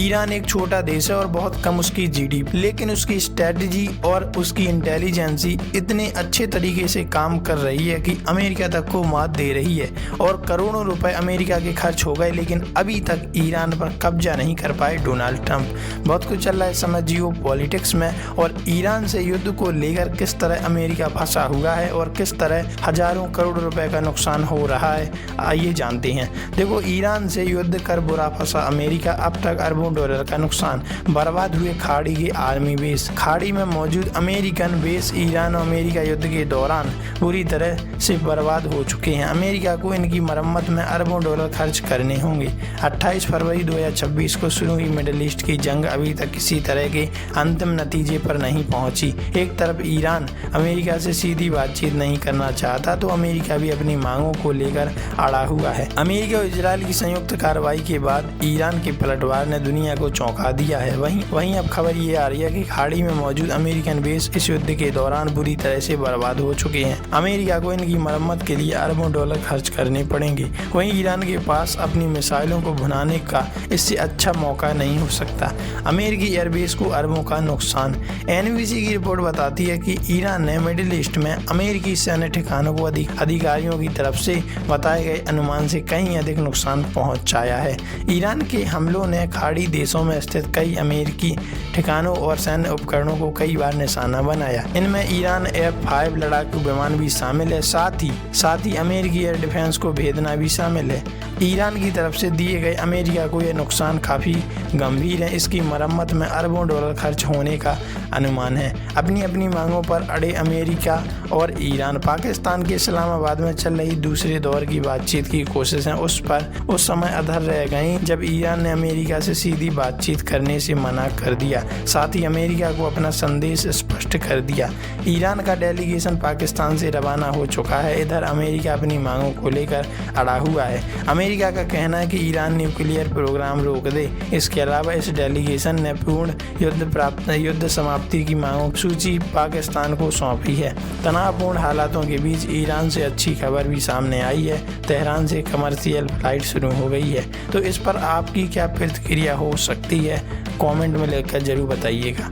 Iran एक छोटा देश है और बहुत कम उसकी जीडीपी, लेकिन उसकी स्ट्रेटजी और उसकी इंटेलिजेंसी इतने अच्छे तरीके से काम कर रही है कि अमेरिका तक को मात दे रही है और करोड़ों रुपए अमेरिका के खर्च हो गए, लेकिन अभी तक ईरान पर कब्जा नहीं कर पाए डोनाल्ड ट्रंप। बहुत कुछ चल रहा है समय जियो पॉलिटिक्स में, और ईरान से युद्ध को लेकर किस तरह अमेरिका फंसा हुआ है और किस तरह हजारों करोड़ रुपए का नुकसान हो रहा है, आइए जानते हैं। देखो, ईरान से युद्ध कर बुरा फंसा अमेरिका, अब तक अरबों डॉलर का नुकसान, बर्बाद हुए खाड़ी के आर्मी बेस, खाड़ी में मौजूद अमेरिकन बेस ईरान और अमेरिका युद्ध के दौरान पूरी तरह से बर्बाद हो चुके हैं। अमेरिका को इनकी मरम्मत में अरबों डॉलर खर्च करने होंगे। 28 फरवरी 2026 को शुरू हुई मिडिल ईस्ट की जंग अभी तक किसी तरह के अंतिम नतीजे पर नहीं पहुंची। एक तरफ ईरान अमेरिका से सीधी बातचीत नहीं करना चाहता, तो अमेरिका भी अपनी मांगों को लेकर अड़ा हुआ है। अमेरिका और इजराइल की संयुक्त कार्रवाई के बाद ईरान के पलटवार ने दुनिया को चौंका दिया है। वहीं अब खबर ये आ रही है कि खाड़ी में मौजूद अमेरिकन बेस इस युद्ध के दौरान बुरी तरह से बर्बाद हो चुके हैं। अमेरिका को इनकी मरम्मत के लिए अरबों डॉलर खर्च करने पड़ेंगे। वहीं ईरान के पास अपनी मिसाइलों को भुनाने का इससे अच्छा मौका नहीं हो सकता। अमेरिकी एयरबेस को अरबों का नुकसान। एनबीसी की रिपोर्ट बताती है कि ईरान ने मिडिल ईस्ट में अमेरिकी सैन्य ठिकानों को अधिकारियों की तरफ से बताए गए अनुमान से कहीं अधिक नुकसान पहुंचाया है। ईरान के हमलों ने खाड़ी देशों में स्थित कई अमेरिकी ठिकानों और सैन्य उपकरणों को कई बार निशाना बनाया। इनमें ईरान F-5 लड़ाकू विमान भी शामिल है। साथ ही अमेरिकी एयर डिफेंस को भेदना भी शामिल है। ईरान की तरफ से दिए गए अमेरिका को यह नुकसान काफ़ी गंभीर है। इसकी मरम्मत में अरबों डॉलर खर्च होने का अनुमान है। अपनी अपनी मांगों पर अड़े अमेरिका और ईरान। पाकिस्तान के इस्लामाबाद में चल रही दूसरे दौर की बातचीत की कोशिशें उस समय अधर रह गईं जब ईरान ने अमेरिका से सीधी बातचीत करने से मना कर दिया। साथ ही अमेरिका को अपना संदेश स्पष्ट कर दिया। ईरान का डेलीगेशन पाकिस्तान से रवाना हो चुका है। इधर अमेरिका अपनी मांगों को लेकर अड़ा हुआ है। अमेरिका का कहना है कि ईरान न्यूक्लियर प्रोग्राम रोक दे। इसके अलावा इस डेलीगेशन ने पूर्ण युद्ध समाप्ति की मांगों की सूची पाकिस्तान को सौंपी है। तनावपूर्ण हालातों के बीच ईरान से अच्छी खबर भी सामने आई है। तेहरान से कमर्शियल फ्लाइट शुरू हो गई है। तो इस पर आपकी क्या प्रतिक्रिया हो सकती है, कमेंट में लिखकर जरूर बताइएगा।